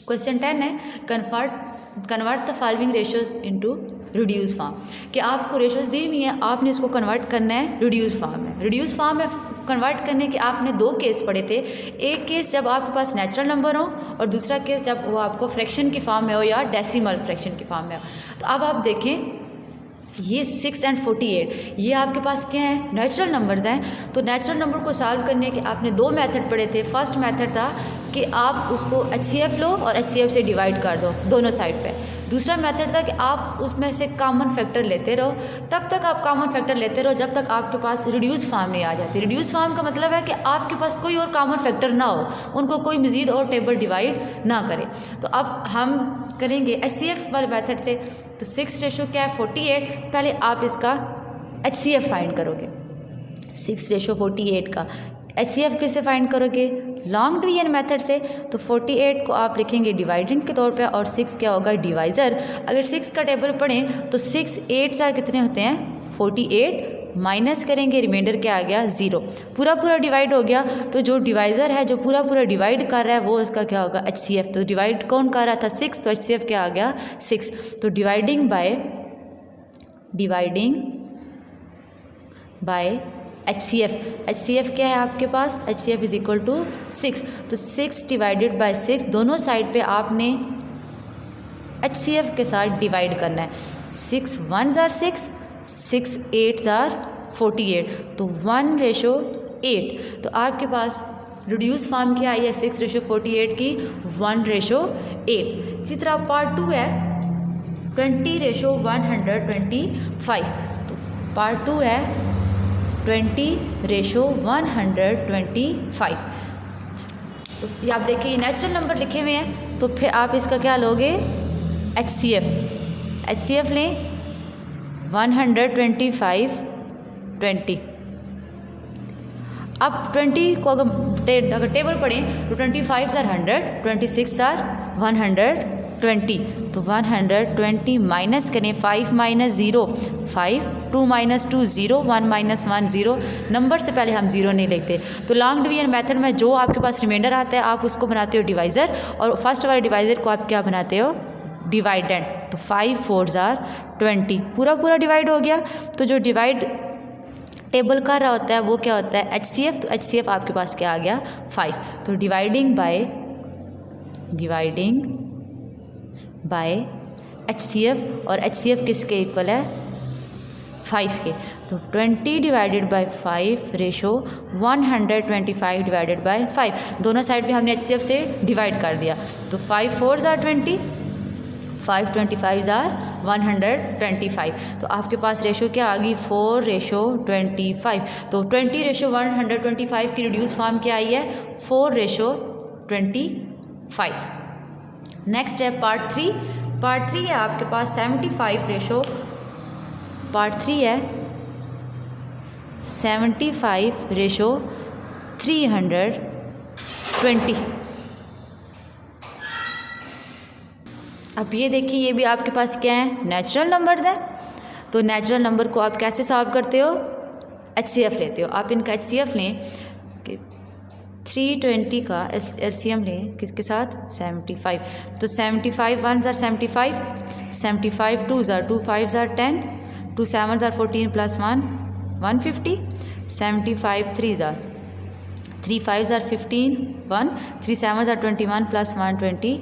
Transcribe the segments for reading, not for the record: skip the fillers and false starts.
Question 10 है convert the following ratios into reduce form. कि आपको रेशियोज दी हुई है, आपने इसको कन्वर्ट करना है रिड्यूस फॉर्म में। रिड्यूस फॉर्म में कन्वर्ट करने के आपने दो केस पढ़े थे। एक केस जब आपके पास नेचुरल नंबर हो और दूसरा केस जब वो आपको फ्रैक्शन की फॉर्म में हो या डेसिमल फ्रैक्शन की फॉर्म में हो। तो अब आप देखें ये 6 and 48 ये आपके पास क्या है, नेचुरल नंबर्स हैं। तो नेचुरल नंबर को सॉल्व करने के आपने दो मेथड पढ़े थे। फर्स्ट मेथड था कि आप उसको HCF लो और HCF से डिवाइड कर दो दोनों साइड पे। दूसरा मेथड था कि आप उसमें से कॉमन फैक्टर लेते रहो, तब तक आप कॉमन फैक्टर लेते रहो जब तक आपके पास रिड्यूस फॉर्म नहीं आ जाती। रिड्यूस फॉर्म का मतलब है कि आपके पास कोई और कॉमन फैक्टर ना हो, उनको कोई मज़ीद और टेबल डिवाइड ना करे। तो अब हम करेंगे HCF वाले मेथड से। तो 6 रेशो क्या है 48, पहले आप इसका HCF फाइंड करोगे। 6 रेशो 48 का HCF कैसे फाइंड करोगे, लॉन्ग डिवीजन मेथड से। तो 48 को आप लिखेंगे डिवाइडेंट के तौर पे और 6 क्या होगा डिवाइज़र। अगर 6 का टेबल पढ़ें तो 6 8 कितने होते हैं 48, माइनस करेंगे रिमाइंडर क्या आ गया 0। पूरा पूरा डिवाइड हो गया। तो जो डिवाइज़र है जो पूरा पूरा डिवाइड कर रहा है वो इसका क्या होगा HCF। तो डिवाइड कौन कर रहा था 6, तो HCF क्या आ गया 6। तो डिवाइडिंग बाय HCF क्या है आपके पास, HCF इज इक्वल टू 6। तो 6 डिवाइडेड बाय 6 दोनों साइड पे आपने HCF के साथ डिवाइड करना है। 6 1s are 6, 6 8s are 48, तो 1:8। तो आपके पास रिड्यूस फॉर्म क्या आई है 6:48 की 1:8। इसी तरह पार्ट 2 है 20:125। तो पार्ट 2 है 20:125। तो ये आप देखिए ये नेचुरल नंबर लिखे हुए हैं। तो फिर आप इसका क्या लोगे HCF लें 125 20। अब 20 को अगर टेबल पढ़ें तो 25s are 100, 26s are 120। तो 120 माइनस करें 5 - 0 5, 2 - 2 0, 1 - 1 0। नंबर से पहले हम 0 नहीं लिखते। तो लॉन्ग डिवीजन मेथड में जो आपके पास रिमाइंडर आता है आप उसको बनाते हो डिवाइज़र, और फर्स्ट वाले डिवाइज़र को आप क्या बनाते हो डिवाइडेंट। तो 5 4s are 20, पूरा पूरा डिवाइड हो गया। तो जो डिवाइड टेबल कर रहा होता है वो क्या होता है HCF। तो HCF आपके पास क्या आ गया 5। तो डिवाइडिंग बाय HCF, और HCF किसके इक्वल है 5 के। तो 20 divided by 5 ratio 125 divided by 5। दोनों साइड पे हमने HCF से डिवाइड कर दिया। तो 5 4s are 20, 5 25s are 125। तो आपके पास रेशो क्या आ गई 4:25। तो 20:125 की रिड्यूस फॉर्म क्या आई है 4:25। नेक्स्ट है पार्ट 3। पार्ट 3 है आपके पास 75 रेशो, पार्ट 3 है 75:320। अब ये देखिए ये भी आपके पास क्या है नेचुरल नंबर्स हैं। तो नेचुरल नंबर को आप कैसे सॉल्व करते हो HCF लेते हो। आप इनका HCF लें कि 320 का LCM लें किसके साथ 75। तो 75 1s are 75, 75 2s are 2, 5s are 10, 2 7s are 14 plus 1 150, 75 3s are 3 5s are 15 1, 3 7s are 21 plus 1 22,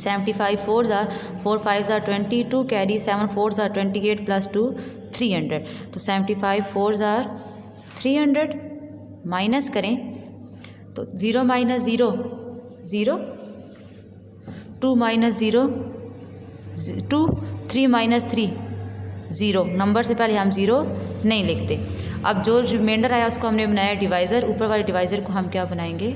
75 4s are 4 5s are 22, carry 7 4s are 28 plus 2 300। तो 75 4s are 300, माइनस करें तो 0 - 0 0, 2 - 0 2, 3 - 3 0। नंबर से पहले हम 0 नहीं लिखते। अब जो रिमाइंडर आया उसको हमने बनाया डिवाइज़र, ऊपर वाले डिवाइज़र को हम क्या बनाएंगे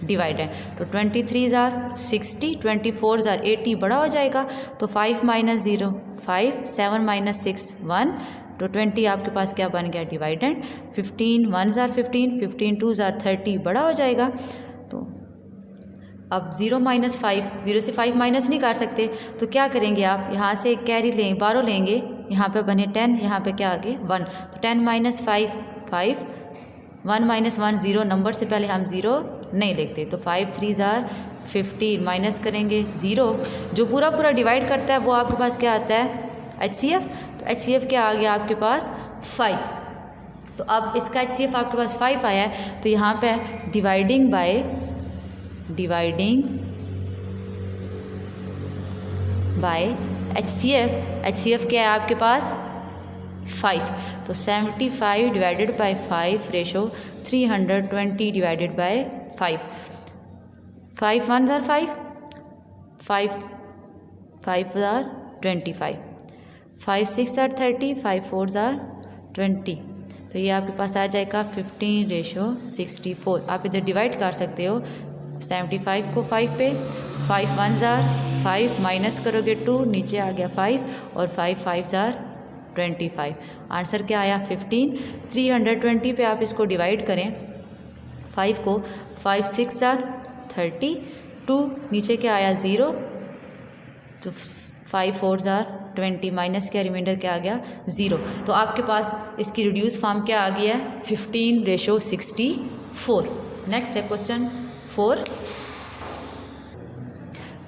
डिवाइडेंट। तो 23s are 60, 24s are 80, बड़ा हो जाएगा। तो 5 - 0 5, 7 - 6 1। तो 20 आपके पास क्या बन गया डिवाइडेंट। 15 1s are 15, 15 2s are 30, बड़ा हो जाएगा। तो अब 0 - 5, 0 से 5 माइनस नहीं कर सकते। तो क्या करेंगे आप यहाँ से कैरी लेंगे 12 लेंगे, यहाँ पे बने 10, यहाँ पे क्या आगे 1। तो 10 - 5 5, 1 - 1 0, नंबर से पहले हम 0 नहीं लिखते, तो 5 3 ज़ार 15 माइनस करेंगे 0, जो पूरा पूरा डिवाइड करता है वो आपके पास क्या आता है HCF। तो HCF क्या आ गया आपके पास 5। तो अब इसका HCF आपके पास 5 आया है, तो यहाँ पे डिवाइडिंग बाय HCF क्या है आपके पास 5। तो 75 divided by 5 ratio 320 divided by 5। 5 1 ज़ार 5, 5 ज़ार 25, 5 6 ज़ार 30, 5 4 ज़ार 20। तो ये आपके पास आ जाएगा 15:64। आप इधर डिवाइड कर सकते हो 75 को 5 पे, 5 1 ज़ार 5 माइनस करोगे 2, नीचे आ गया 5 और 5 5 ज़ार 25। आंसर क्या आया 15। 320 पे आप इसको डिवाइड करें 5 को, 5 6 ज़ार 30, 2 नीचे क्या आया 0, तो 5 4 ज़ार 20 माइनस क्या रिमाइंडर क्या आ गया 0। तो आपके पास इसकी रिड्यूस फॉर्म क्या आ गया है 15:64। नेक्स्ट है क्वेश्चन 4,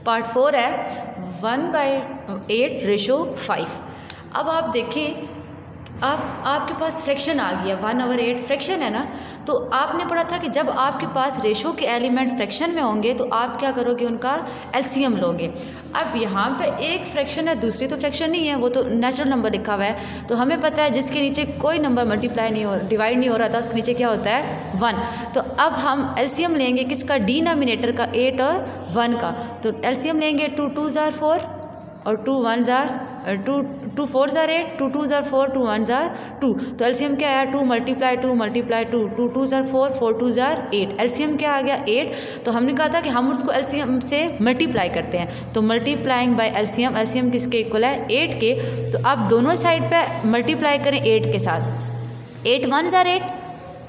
पार्ट 4 है 1/8 रेशो 5। अब आप देखिए आपके पास फ्रैक्शन आ गया 1/8 फ्रैक्शन है ना। तो आपने पढ़ा था कि जब आपके पास रेशो के एलिमेंट फ्रैक्शन में होंगे तो आप क्या करोगे, उनका एलसीएम लोगे। अब यहाँ पे एक फ्रैक्शन है, दूसरी तो फ्रैक्शन नहीं है, वो तो नेचुरल नंबर लिखा हुआ है। तो हमें पता है जिसके नीचे कोई नंबर मल्टीप्लाई नहीं हो डिवाइड नहीं हो रहा था उसके नीचे क्या होता है 1। तो अब हम एलसीएम लेंगे किसका, डिनोमिनेटर का 8 और 1 का। तो एलसीएम लेंगे 2 2 ज़ार 4 और 2 1 ज़ार 2 4 ज़ार 8, 2 2 ज़ार 4, 2 1 ज़ार 2। तो एलसीएम क्या आया 2 × 2 × 2, 2 2 ज़ार 4, 4 2 ज़ार 8। एलसीएम क्या आ गया 8। तो हमने कहा था कि हम उसको एलसीएम से मल्टीप्लाई करते हैं, तो मल्टीप्लाइंग बाय एलसीएम, एलसीएम किसके इक्वल है 8 के। तो अब दोनों साइड पे मल्टीप्लाई करें 8 के साथ, 8 1 ज़ार 8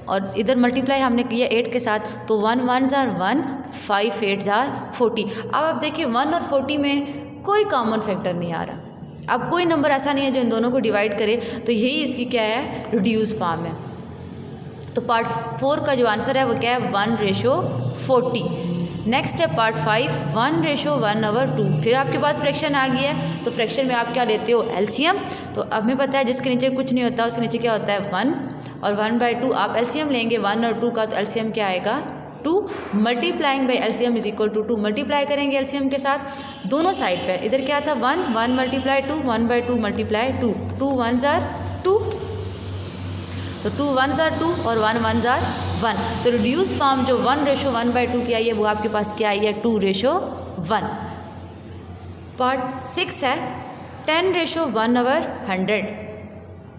और इधर मल्टीप्लाई हमने किया 8 के साथ, तो 1 1 ज़ार 1, 5 8 ज़ार 40। अब आप देखिए 1 और 40 में कोई कॉमन फैक्टर नहीं आ रहा। अब कोई नंबर ऐसा नहीं है जो इन दोनों को डिवाइड करे, तो यही इसकी क्या है रिड्यूस फॉर्म है। तो पार्ट 4 का जो आंसर है वो क्या है 1/40। नेक्स्ट है पार्ट 5 1/1/2। फिर आपके पास फ्रैक्शन आ गया है, तो फ्रैक्शन में आप क्या लेते हो एलसीएम। तो अब हमें पता है जिसके नीचे कुछ नहीं होता उसके नीचे क्या होता है 1 और 1/2 आप एलसीएम लेंगे 1 और 2 का, तो एलसीएम क्या आएगा 2। Multiplying by LCM is equal to 2, multiply करेंगे एलसीएम के साथ दोनों साइड पे। इधर क्या था 1 1 × 2, 1/2 × 2, 2 1 ज़ार 2, तो 2 1 ज़ार 2 और 1 1 ज़ार 1। तो रिड्यूस फॉर्म जो 1/1/2 की आई है वो आपके पास क्या आई है 2/1। पार्ट 6 है 10/1/100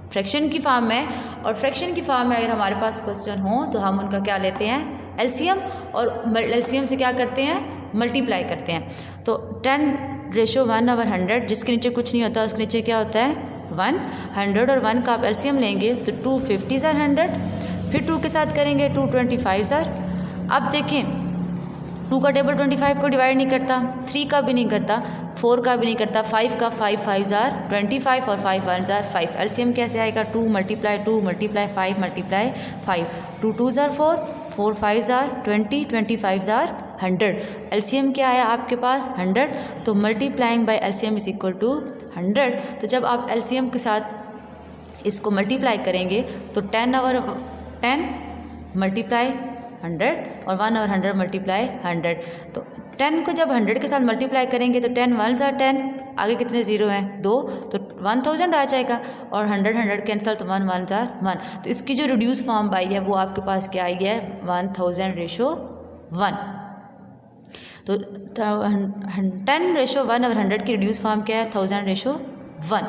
फ्रैक्शन की फॉर्म में। और फ्रैक्शन की फॉर्म में अगर हमारे पास क्वेश्चन हो तो हम उनका क्या लेते हैं एलसीएम, और एलसीएम से क्या करते हैं मल्टीप्लाई करते हैं। तो 10/1/100 जिसके नीचे कुछ नहीं होता उसके नीचे क्या होता है 1। 100 और 1 का आप एलसीएम लेंगे तो 2 50 ज़ार 100, फिर 2 के साथ करेंगे 2 25 ज़ार। अब देखें 2 का टेबल 25 को डिवाइड नहीं करता, 3 का भी नहीं करता, 4 का भी नहीं करता, 5 का 5 5 ज़ार 25 और 5 1 ज़ार 5। एलसीएम कैसे आएगा 2 × 2 × 5 × 5, 2 2 ज़ार 4, 4 5 ज़ार 20, 25 ज़ार 100। एलसीएम क्या आया आपके पास 100। तो multiplying by LCM is equal to 100। तो जब आप एलसीएम के साथ इसको मल्टीप्लाई करेंगे तो 10 और 10 मल्टीप्लाई 100 और 1 और 100 मल्टीप्लाई 100। तो 10 को जब 100 के साथ मल्टीप्लाई करेंगे तो 10 1 ज़ार 10, आगे कितने ज़ीरो हैं 2, तो 1000 आ जाएगा और 100 100 कैंसिल, तो 1 1 ज़ार 1। तो इसकी जो रिड्यूस फॉर्म आई है वो आपके पास क्या आई है 1000/1। तो 10/1 और 100 की रिड्यूस फॉर्म क्या है 1000/1।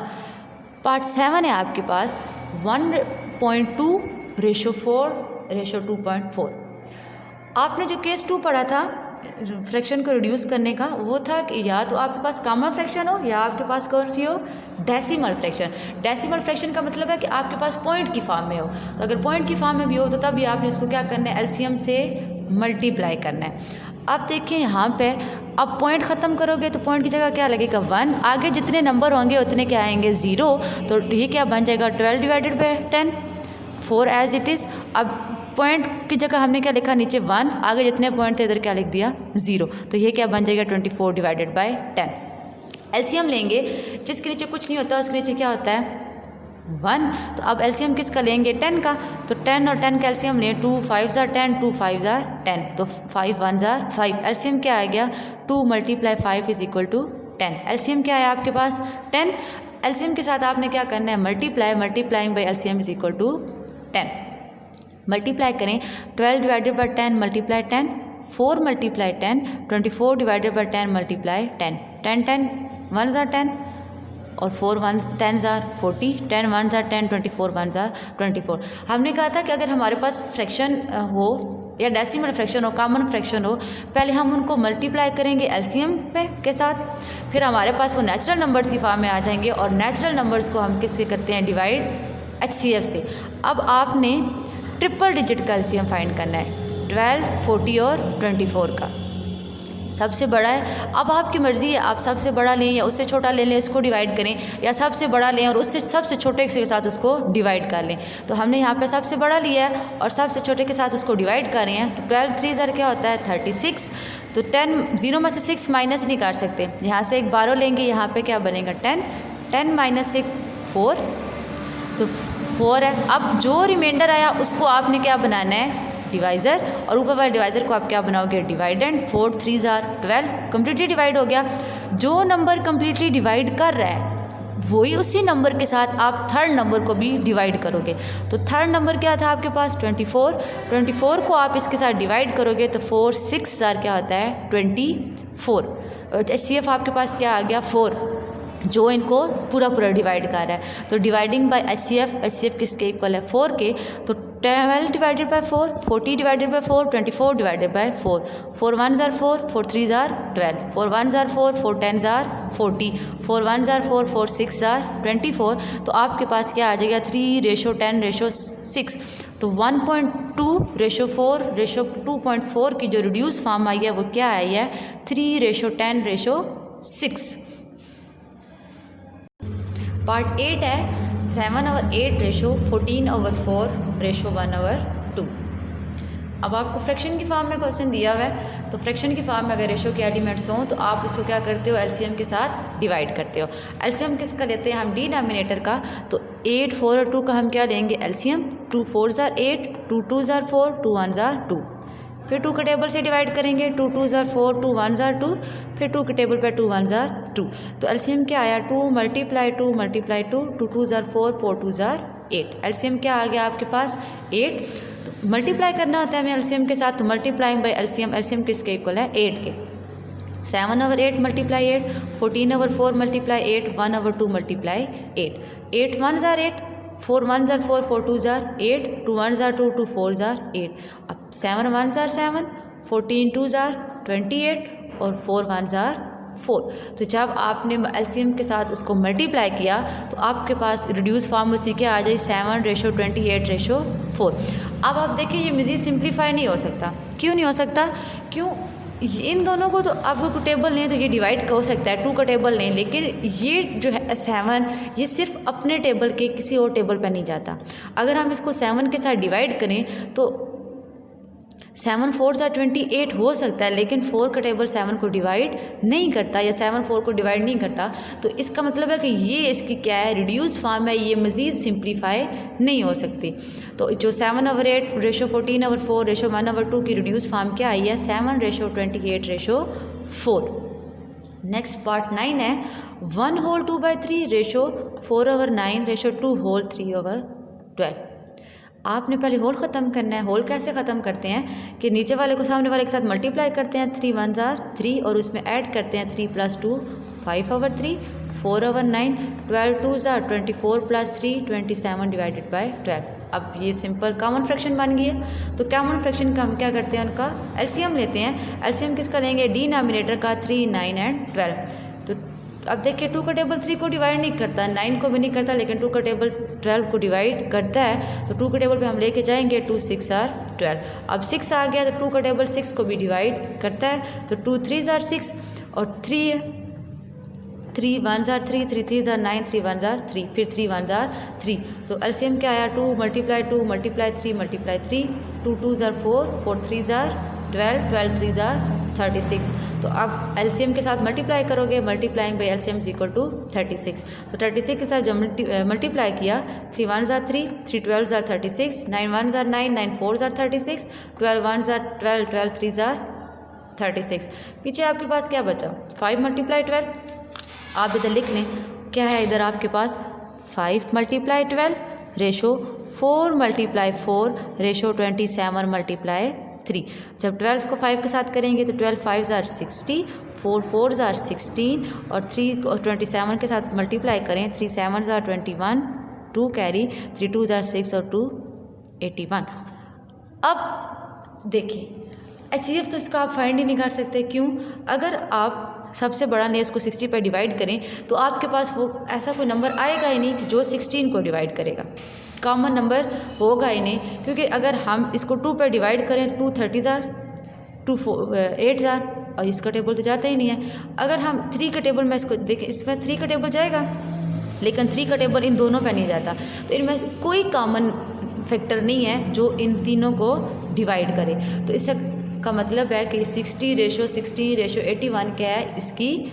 पार्ट 7 है आपके पास 1.2/4/2.4। आपने जो केस 2 पढ़ा था फ्रैक्शन को रिड्यूस करने का, वो था कि या तो आपके पास कॉमन फ्रैक्शन हो या आपके पास कौन सी हो डेसिमल फ्रैक्शन। डेसिमल फ्रैक्शन का मतलब है कि आपके पास पॉइंट की फॉर्म में हो। तो अगर पॉइंट की फॉर्म में भी हो तो तब भी आपने इसको क्या करना है एलसीएम से मल्टीप्लाई करना है। अब देखिए यहाँ पे अब पॉइंट ख़त्म करोगे तो पॉइंट की जगह क्या लगेगा 1, आगे जितने नंबर होंगे उतने क्या आएंगे 0। तो ये क्या बन जाएगा 12 divided by 10, 4 as it is. अब पॉइंट की जगह हमने क्या लिखा, नीचे 1, आगे जितने पॉइंट थे इधर क्या लिख दिया 0। तो ये क्या बन जाएगा 24 डिवाइडेड बाय 10। एलसीएम लेंगे, जिसके नीचे कुछ नहीं होता उसके नीचे क्या होता है 1। तो अब एलसीएम किसका लेंगे 10 का, तो 10 और 10 का एलसीएम लें, 2 5 * 10, 2 5 * 10, तो 5 1 * 5। एलसीएम क्या आ गया 2 × 5 = 10। एलसीएम क्या है आपके पास 10। एलसीएम के साथ आपने क्या करना है मल्टीप्लाइंग बाई एलसीएम = 10। मल्टीप्लाई करें 12 divided by 10 multiply 10, 4 multiply 10, 24 divided by 10 multiply 10, 10 10 1 * 10 और 4 1 10 * 40, 10 1 * 10, 24 1 * 24। हमने कहा था कि अगर हमारे पास फ्रैक्शन हो या डेसिमल फ्रैक्शन हो, कॉमन फ्रैक्शन हो, पहले हम उनको मल्टीप्लाई करेंगे एलसीएम के साथ, फिर हमारे पास वो नेचुरल नंबर्स की फॉर्म में आ जाएंगे और नेचुरल नंबर्स को हम किससे करते हैं डिवाइड एचसीएफ से। अब आपने ट्रिपल डिजिट का एलसीएम फाइंड करना है 12, 40 और 24 का। सबसे बड़ा है, अब आपकी मर्ज़ी है, आप सबसे बड़ा लें या उससे छोटा ले लें, उसको डिवाइड करें, या सबसे बड़ा लें और उससे सबसे छोटे के साथ उसको डिवाइड कर लें। तो हमने यहाँ पे सबसे बड़ा लिया है और सबसे छोटे के साथ उसको डिवाइड कर रहे हैं। तो 12 3 ज़र क्या होता है 36। तो 10 0 में से 6 माइनस नहीं कर सकते, यहाँ से एक 12 लेंगे, यहाँ पे क्या बनेगा 10, 10 - 6 4, तो 4 है। अब जो रिमाइंडर आया उसको आपने क्या बनाना है डिवाइज़र, और ऊपर वाले डिवाइज़र को आप क्या बनाओगे डिवाइडेंड। 4 3 ज़र 12 कम्प्लीटली डिवाइड हो गया। जो नंबर कम्प्लीटली डिवाइड कर रहा है वही उसी नंबर के साथ आप थर्ड नंबर को भी डिवाइड करोगे। तो थर्ड नंबर क्या था आपके पास 24, 24 को आप इसके साथ डिवाइड करोगे तो 4 6 ज़र क्या होता है 24। एचसीएफ आपके पास क्या आ गया 4, जो इनको पूरा डिवाइड कर रहा है। तो डिवाइडिंग बाय एचसीएफ किसके इक्वल है 4 के। तो 12 divided bye 4, 40 divided bye 4, 24 divided by 4, 4 1 ज़र 4, 4 3 ज़र 12, 4 1 ज़र 4, 4 10 ज़र 40, 4 1 ज़र 4, 4 6 ज़र 24। तो आपके पास क्या आ जाएगा 3:10:6। तो 1.2:4:2.4 की जो रिड्यूस फॉर्म आई है वो क्या आई है 3:10:6। पार्ट 8 है 7/8:14/4:1/2। अब आपको फ्रैक्शन की फॉर्म में क्वेश्चन दिया हुआ है, तो फ्रैक्शन की फॉर्म में अगर रेशो के एलिमेंट्स हों तो आप इसको क्या करते हो एलसीएम के साथ डिवाइड करते हो। एलसीएम किसका लेते हैं हम डिनोमिनेटर का। तो 8 4 और 2 का हम क्या लेंगे एलसीएम। 2 4 ज़र 8, 2 2 ज़र 4, 2 1 ज़र 2। फिर 2 के टेबल से डिवाइड करेंगे 2 2 ज़र 4, 2 1 ज़र 2, फिर 2 के टेबल पे 2 1 ज़र 2। तो एलसीएम क्या आया 2 × 2 × 2, 2 2 ज़र 4, 4 2 ज़र 8। एलसीएम क्या आ गया आपके पास 8। तो मल्टीप्लाई करना होता है हमें एलसीएम के साथ, तो मल्टीप्लाइंग बाय एलसीएम, एलसीएम किसके इक्वल है 8 के। 7/8 × 8, 14/4 × 8, 1/2 × 8, 8 1 ज़र 8, 4 1 ज़र 4, 4 2 ज़र 8, 2 1 ज़र 2, 2 4 ज़र 8। अब 7 1 ज़र 7, 14 2 ज़र 28 और 4 1 ज़र 4। तो जब आपने एलसीएम के साथ उसको मल्टीप्लाई किया तो आपके पास रिड्यूस फॉर्म उसी के आ जाए 7:28:4। अब आप देखिए ये मज़ीद सिंप्लीफाई नहीं हो सकता। क्यों नहीं हो सकता? क्यों? इन दोनों को तो आपको टेबल लें तो ये डिवाइड हो सकता है, 2 का टेबल लें, लेकिन ये जो है 7 ये सिर्फ अपने टेबल के किसी और टेबल पर नहीं जाता। अगर हम इसको 7 के साथ डिवाइड करें तो 7 4 ज़र 28 हो सकता है, लेकिन 4 का टेबल 7 को डिवाइड नहीं करता या 7 4 को डिवाइड नहीं करता। तो इसका मतलब है कि ये इसकी क्या है रिड्यूस फॉर्म है, ये मज़ीद सिंप्लीफाई नहीं हो सकती। तो जो 7/8:4:1/2 की रिड्यूस फॉर्म क्या आई है 7:28:4। नेक्स्ट पार्ट 9 है 1/2/3:4/9:2/3/12। आपने पहले होल ख़त्म करना है। होल कैसे ख़त्म करते हैं कि नीचे वाले को सामने वाले के साथ मल्टीप्लाई करते हैं 3 1 ज़र 3 और उसमें ऐड करते हैं 3 + 2 5/3, 4/9, 12 2 ज़र 24 + 3 27/12। अब ये सिंपल कॉमन फ्रैक्शन बन गई है। तो कॉमन फ्रैक्शन का हम क्या करते हैं उनका एलसीएम लेते हैं। एलसीएम किसका लेंगे डिनोमिनेटर का 3 9 और 12। तो अब देखिए 2 का टेबल 3 को डिवाइड नहीं करता, 9 को भी नहीं करता, लेकिन 2 का टेबल 12 को डिवाइड करता है। तो 2 के टेबल पे हम लेके जाएंगे 2 6 ज़र 12। अब 6 आ गया तो 2 का टेबल 6 को भी डिवाइड करता है। तो 2 3 ज़र 6 और 3 है 3 1 ज़र 3, 3 3 ज़र 9, 3 1 ज़र 3, फिर 3 1 ज़र 3। तो एलसीएम क्या आया 2 × 2 × 3 × 3 2 2 ज़ार 4, 4 3 ज़ार 12, 12 3 ज़ार 36। तो अब एलसीएम के साथ मल्टीप्लाई करोगे, multiplying by LCM is equal to 36। तो 36 के साथ जब मल्टीप्लाई किया, 3 1 ज़ार 3, 3 12 ज़ार 36, 9 1 ज़ार 9, 9 4 ज़ार 36, 12 1 ज़ार 12, 12 3 ज़ार 36। पीछे आपके पास क्या बचा, 5 मल्टीप्लाई 12। आप इधर लिख लें, क्या है इधर आपके पास 5 multiply 12 ratio 4 multiply 4 ratio 27 multiply 3। जब 12 को 5 के साथ करेंगे तो 12 5 ज़ार 60, 4 4 ज़ार 16 और 3 को 27 के साथ मल्टीप्लाई करें, 3 7 ज़ार 21, 2 कैरी, 3 2 ज़ार 6 और 2 81। अब देखिए HCF तो इसका आप फाइंड ही नहीं कर सकते, क्यों? अगर आप सबसे बड़ा ने इसको 60 पर डिवाइड करें तो आपके पास वो ऐसा कोई नंबर आएगा ही नहीं कि जो 16 को डिवाइड करेगा, कॉमन नंबर होगा ही नहीं। क्योंकि अगर हम इसको 2 पर डिवाइड करें, 2 30 ज़ार, 2 8 ज़ार, और इसका टेबल तो जाता ही नहीं है। अगर हम 3 का टेबल में इसको देखें, इसमें 3 का टेबल जाएगा, लेकिन 3 का टेबल इन दोनों पर नहीं जाता। तो इनमें कोई कॉमन फैक्टर नहीं है जो इन तीनों को डिवाइड करे। तो इससे का मतलब है कि 60 रेशो 81 क्या है, इसकी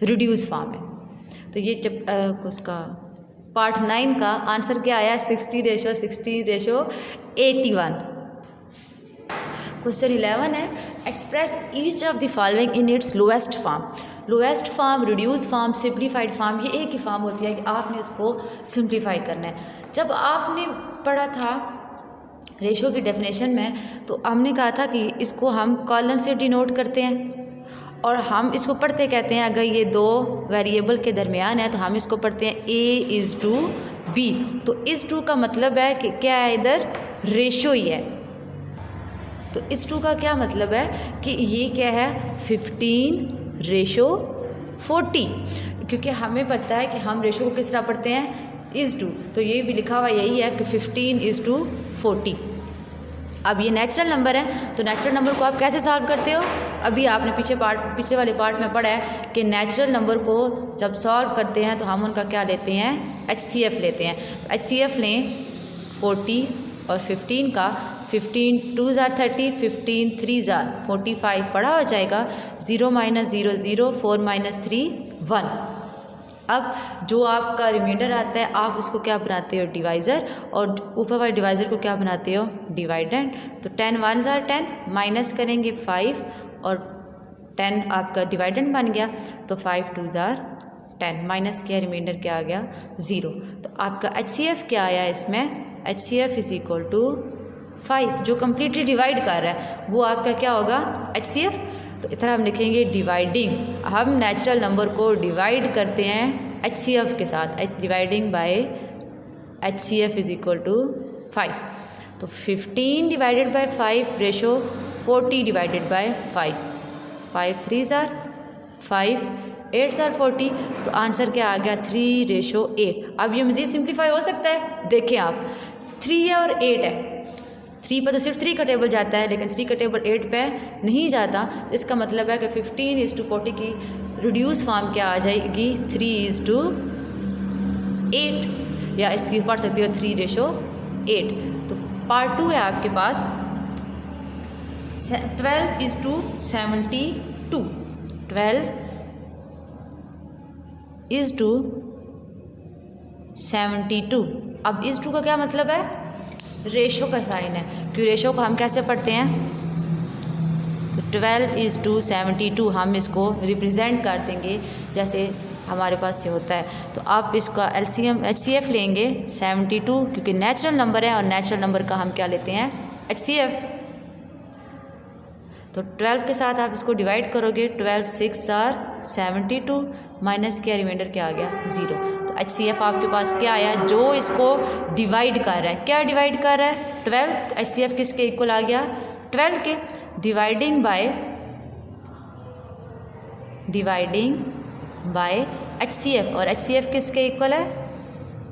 रिड्यूस फॉर्म है। तो ये जब उसका पार्ट 9 का आंसर क्या आया, 60 रेशो 81। क्वेश्चन 11 है, express each of the following in its lowest form. Lowest form, reduce form, simplified form, ये एक ही फॉर्म होती है कि आपने उसको सिंप्लीफाई करना है। जब आपने पढ़ा था रेशो की डेफिनेशन में, तो हमने कहा था कि इसको हम कॉलन से डिनोट करते हैं और हम इसको पढ़ते कहते हैं, अगर ये दो वेरिएबल के दरमियान है तो हम इसको पढ़ते हैं A:B। तो इस टू का मतलब है कि क्या है, इधर रेशो ही है। तो इस टू का क्या मतलब है कि ये क्या है, 15 रेशो 40, क्योंकि हमें पता है कि हम रेशो को किस तरह पढ़ते हैं, is/2। तो ये भी लिखा हुआ यही है कि 15:40। अब ये नेचुरल नंबर है, तो नेचुरल नंबर को आप कैसे सॉल्व करते हो? अभी आपने पिछले वाले पार्ट में पढ़ा है कि नेचुरल नंबर को जब सॉल्व करते हैं तो हम उनका क्या लेते हैं, HCF लेते हैं। तो HCF लें 40 और 15 का, 15 2 ज़ार 30, 15 3 ज़ार 45 पढ़ा हो जाएगा, 0 - 0 0, 4 - 3 1। अब जो आपका रिमाइंडर आता है आप उसको क्या बनाते हो, डिवाइज़र, और ऊपर वाले डिवाइज़र को क्या बनाते हो, डिवाइडेंड। तो 10 1 ज़ार 10, माइनस करेंगे 5 और 10 आपका डिवाइडेंड बन गया। तो 5 2 ज़ार 10, माइनस किया, रिमाइंडर क्या आ गया, 0। तो आपका HCF क्या आया इसमें, HCF इज इक्वल टू 5, जो कम्प्लीटली डिवाइड कर रहा है वो आपका क्या होगा, HCF। तो इतना हम लिखेंगे डिवाइडिंग, हम नेचुरल नंबर को डिवाइड करते हैं HCF के साथ, dividing by HCF is equal to 5। तो 15 divided by 5 ratio 40 divided by 5, 5 3 ज़ार 5, 8 ज़ार 40। तो आंसर क्या आ गया, 3:8। अब ये मज़ीद सिंप्लीफाई हो सकता है, देखें आप, 3 है और 8 है, 3 पर तो सिर्फ 3 का टेबल जाता है, लेकिन 3 का टेबल 8 पे नहीं जाता। तो इसका मतलब है कि 15:40 की रिड्यूस फॉर्म क्या आ जाएगी, 3:8, या इसकी पढ़ सकते हो 3:8। तो पार्ट 2 है आपके पास 12:72, 12:72। अब इस 2 का क्या मतलब है, रेशो का साइन है, क्योंकि रेशो को हम कैसे पढ़ते हैं, तो 12:72 हम इसको रिप्रेजेंट कर देंगे जैसे हमारे पास ये होता है। तो आप इसका HCF लेंगे 72, क्योंकि नेचुरल नंबर है और नेचुरल नंबर का हम क्या लेते हैं, HCF। तो 12 के साथ आप इसको डिवाइड करोगे, 12 6 ज़ार 72, माइनस किया, रिमाइंडर क्या आ गया, 0। तो HCF आपके पास क्या आया, जो इसको डिवाइड कर रहा है, क्या डिवाइड कर रहा है, 12। तो HCF किसके इक्वल आ गया, 12 के, डिवाइडिंग बाय HCF, और HCF किसके इक्वल है,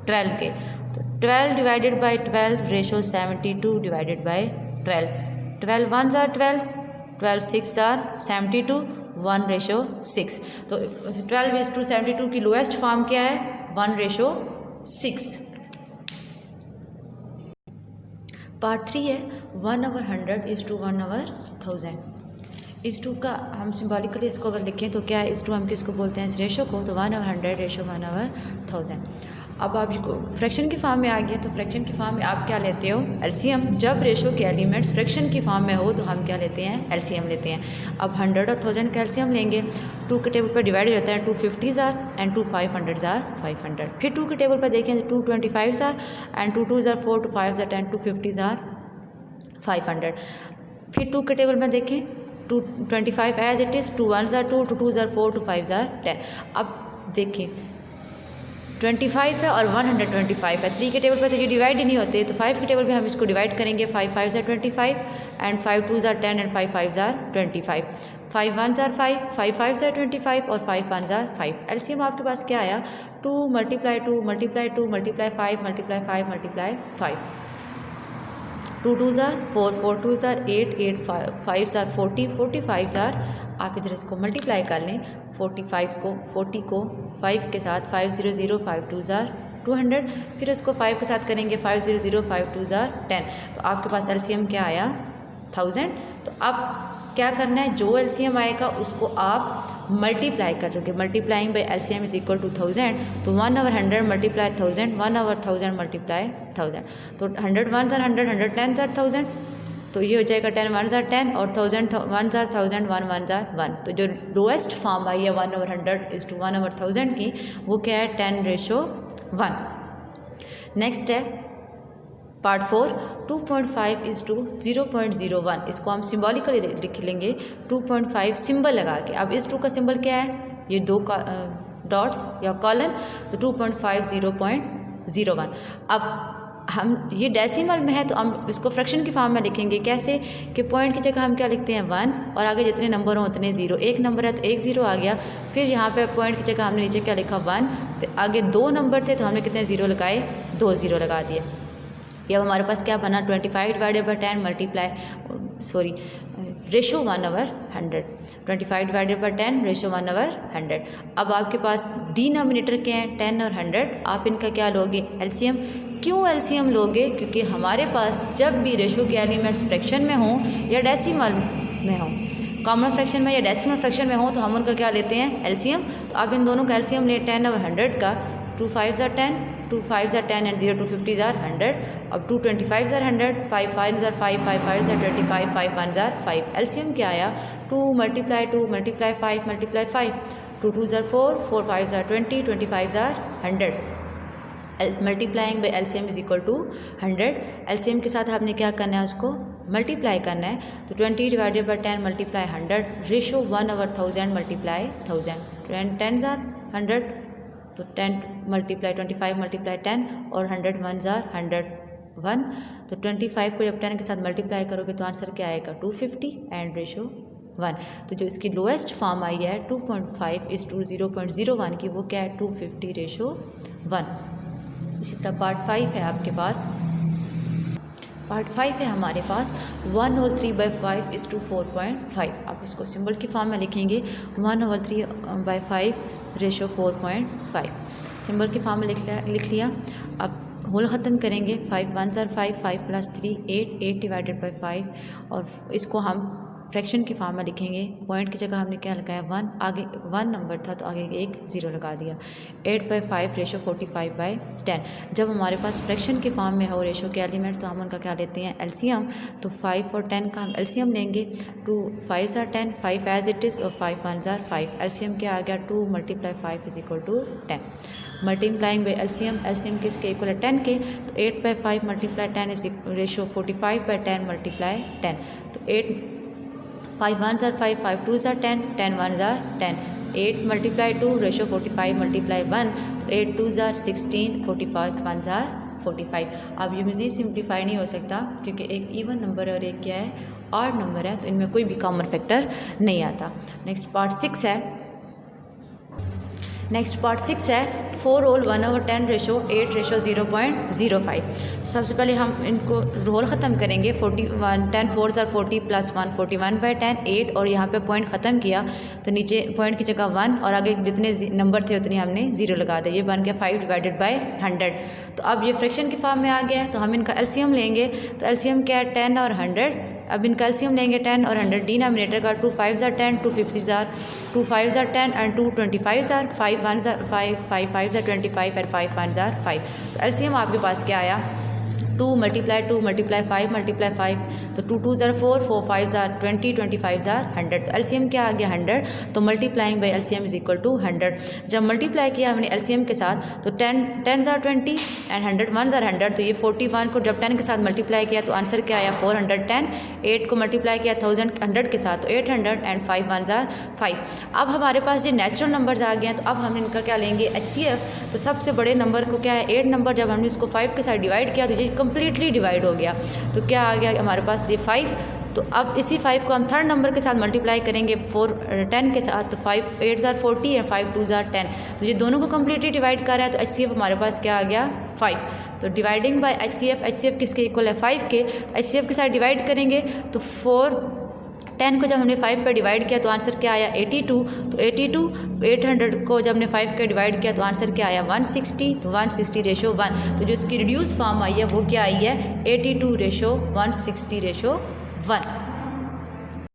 12 के। तो 12 divided bye 12 ratio 72 divided by 12, 12 1 ज़ार 12, 12 6 ज़ार 72, 1:6। तो 12:72 की लोएस्ट फॉर्म क्या है, 1:6। पार्ट 3 है 1/100 इज़ टू 1/1000। इस टू का हम सिम्बॉलिकली इसको अगर लिखें तो क्या है, इस टू हम किसको बोलते हैं, इस रेशो को, तो 1/100 रेशो 1/1000। अब आप फ्रैक्शन की फॉर्म में आ गया, तो फ्रैक्शन की फॉर्म में आप क्या लेते हो, एलसीएम। जब रेशो के एलिमेंट्स फ्रैक्शन की फॉर्म में हो तो हम क्या लेते हैं, एलसीएम लेते हैं। अब 100 और 1000 का एलसीएम लेंगे, 2 के टेबल पर डिवाइड हो जाता है, 2 50s are and 2 500s are 500। फिर 2 के टेबल पर देखें तो 2 25s are and 2 2s are 4, 2 5s are 10, 2 50s are 500। फिर 2 के टेबल में देखें 2 25 as it is, 2 1s are 2, 2 2s are 4, 2 5s are 10। अब देखिए 25 है और 125 है, 3 के टेबल पर तो ये डिवाइड ही नहीं होते, तो 5 के टेबल पे हम इसको डिवाइड करेंगे, 5 5s are 25 and 5 2s are 10 and 5 5s are 25, 5 1s are 5, 5 5s are 25 और 5 1s आर 5। एलसीएम आपके पास क्या आया, 2 × 2 × 2 × 5 × 5 × 5, 2 2s are 4, 4 2s are 8, 8 5s are 40, 45s are, आप इधर इसको मल्टीप्लाई कर लें, 40 को 5 के साथ, 5 0 0 5 2s आर 200, फिर इसको 5 के साथ करेंगे, 5 0 0 5 2s आर 10, तो आपके पास एलसीएम क्या आया, 1000। तो अब क्या करना है, जो एलसीएम आएगा उसको आप मल्टीप्लाई कर दोगे, multiplying by LCM is equal to 1000, तो 1/100 मल्टीप्लाई 1000, 1/1000 मल्टीप्लाई 1000, तो 100 1s आर 100, 100 10s आर 1000, तो ये हो जाएगा 10 1s आर 10 और 1000 1s आर 1000, 1 1s आर 1। तो जो लोएस्ट फॉर्म आई है 1/100 इज टू 1/1000 की, वो क्या है, 10:1। नेक्स्ट है पार्ट 4 2.5 इज टू 0.01, इसको हम सिम्बॉलिकली लिख लेंगे 2.5 सिंबल लगा के। अब इस 2 का सिंबल क्या है, ये 2 डॉट्स या कॉलन, तो 2.5 0.01। अब हम ये डेसिमल में है तो हम इसको फ्रैक्शन की फॉर्म में लिखेंगे, कैसे कि पॉइंट की जगह हम क्या लिखते हैं 1 और आगे जितने नंबर हों उतने 0, एक नंबर है तो एक 0 आ गया, फिर यहाँ पे पॉइंट की जगह हमने नीचे क्या लिखा 1, फिर आगे 2 नंबर थे तो हमने कितने 0 लगाए, 2 0 लगा दिए। ये अब हमारे पास क्या बना, 25 divided by 10 multiply ratio 1/100, 25 divided by 10 ratio 1/100। अब आपके पास डिनोमिनेटर क्या है, 10 और 100, आप इनका क्या लोगे, एलसीएम। क्यों एलसीएम लोगे, क्योंकि हमारे पास जब भी रेशो के एलिमेंट्स फ्रैक्शन में हों या डेसिमल में हों, कॉमन फ्रैक्शन में या डेसिमल फ्रैक्शन में हों, तो हम उनका क्या लेते हैं, एलसीएम। तो आप इन दोनों का एलसीएम ले, 10 और 100 का, 2 5s are 10, 2 5s are 10 and 0 2 50s are 100, अब 2 25s are 100, 5 5s are 5, 5 5s are 25, 5 1s are 5। LCM क्या आया, 2 × 2 × 5 × 5, 2 2s are 4, 4 5s are 20, 25s are 100, multiplying by LCM is equal to 100। LCM के साथ आपने क्या करना है, उसको मल्टीप्लाई करना है, तो 20 divided by 10 multiply 100 ratio 1/1000 multiply 1000, 10s are 100, तो 10 मल्टीप्लाई 25 मल्टीप्लाई 10 और 100 1s आर 101, तो 25 को जब 10 के साथ मल्टीप्लाई करोगे तो आंसर क्या आएगा, 250 एंड रेशो 1। तो जो इसकी लोएस्ट फॉर्म आई है 2.5 इज टू 0.01 की, वो क्या है, 250 रेशो 1। इसी तरह पार्ट 5 है आपके पास, पार्ट 5 है हमारे पास 1/3/5 इज टू 4.5। आप इसको सिंबल की फॉर्म में लिखेंगे, 1/3/5 रेशो 4.5, सिंबल की फॉर्म में लिख लिया। अब होल ख़त्म करेंगे, 5 1s आर 5, 5 + 3 8, 8 डिवाइडेड बाई 5, और इसको हम फ्रैक्शन की फॉर्म में लिखेंगे, पॉइंट की जगह हमने क्या लगाया 1, आगे 1 नंबर था तो आगे एक 0 लगा दिया, 8/5 रेशो 45/10। जब हमारे पास फ्रैक्शन की फॉर्म में हो रेशो के एलिमेंट्स, तो हम उनका क्या लेते हैं, एलसीएम। तो 5 और 10 का हम एलसीएम लेंगे, 2 5s are 10, 5 as it is और 5 1s आर 5। एलसीएम क्या आ गया, 2 × 5 is equal to 10। Multiplying by LCM, LCM किसके इक्वल है, 10 के, तो 8/5 मल्टीप्लाई 10 इज रेशो 45/10 मल्टीप्लाई 10, तो 8 5 1s are 5, 5 2s are 10, 10 1s are 10, 8 × 2 ratio 45 multiply 1, तो 8 2s आर 16, 45 1s आर 45। अब ये मज़ीद सिंप्लीफाई नहीं हो सकता क्योंकि एक इवन नंबर है और एक क्या है, ऑड नंबर है, तो इनमें कोई भी कॉमन फैक्टर नहीं आता। नेक्स्ट पार्ट 6 है, नेक्स्ट पार्ट 6 है 4 रोल 1/10 रेशो 8 रेशो 0.05। सबसे पहले हम इनको रोल ख़त्म करेंगे। 41 10 4s are 40 + 1 41/10 8 और यहाँ पे पॉइंट ख़त्म किया तो नीचे पॉइंट की जगह 1 और आगे जितने नंबर थे उतने हमने 0 लगा दिए। ये बन गया 5/100। तो अब ये फ्रैक्शन की फॉर्म में आ गया है तो हम इनका एलसीएम लेंगे। तो एलसीएम क्या है 10 और 100। अब इनका एलसीएम लेंगे 10 और 100। डिनोमिनेटर का 2 5s are 10 2 5s are 2 5s are 10 and 2 25s are 5 1s are 5 5 5s are 25 and 5 1s are 5। तो एलसीएम आपके पास क्या आया 2 × 2 × 5 × 5 तो 2 2s are 4 4 5s are 20 25s are 100। तो एलसीएम क्या आ गया 100। तो multiplying by LCM is equal to 100। जब मल्टीप्लाई किया हमने एलसीएम के साथ तो 10s are 20 and 100 1s are 100। तो ये 41 को जब 10 के साथ मल्टीप्लाई किया तो आंसर क्या आया 410। 8 को मल्टीप्लाई किया 1000 100 के साथ तो 800 एंड 5 1s are 5। अब हमारे पास ये नेचुरल नंबर्स आ गए हैं तो अब हम इनका क्या लेंगे HCF। तो सबसे बड़े नंबर को क्या है 8 नंबर जब हमने इसको 5 के साथ डिवाइड किया तो ये कम्प्लीटली डिवाइड हो गया। तो क्या आ गया हमारे पास ये 5। तो अब इसी 5 को हम थर्ड नंबर के साथ मल्टीप्लाई करेंगे 10 के साथ तो 5 8s are 40 and 5 2s are 10। तो ये दोनों को कम्प्लीटली डिवाइड कर रहा है तो HCF हमारे पास क्या आ गया 5। तो डिवाइडिंग बाय HCF किसके इक्वल है 5 के। HCF के साथ डिवाइड करेंगे तो 10 को जब हमने 5 पे डिवाइड किया तो आंसर क्या आया 82। तो 82 800 को जब हमने 5 पे डिवाइड किया तो आंसर क्या आया 160। तो 160/1। तो जो इसकी रिड्यूस फॉर्म आई है वो क्या आई है 82/160/1।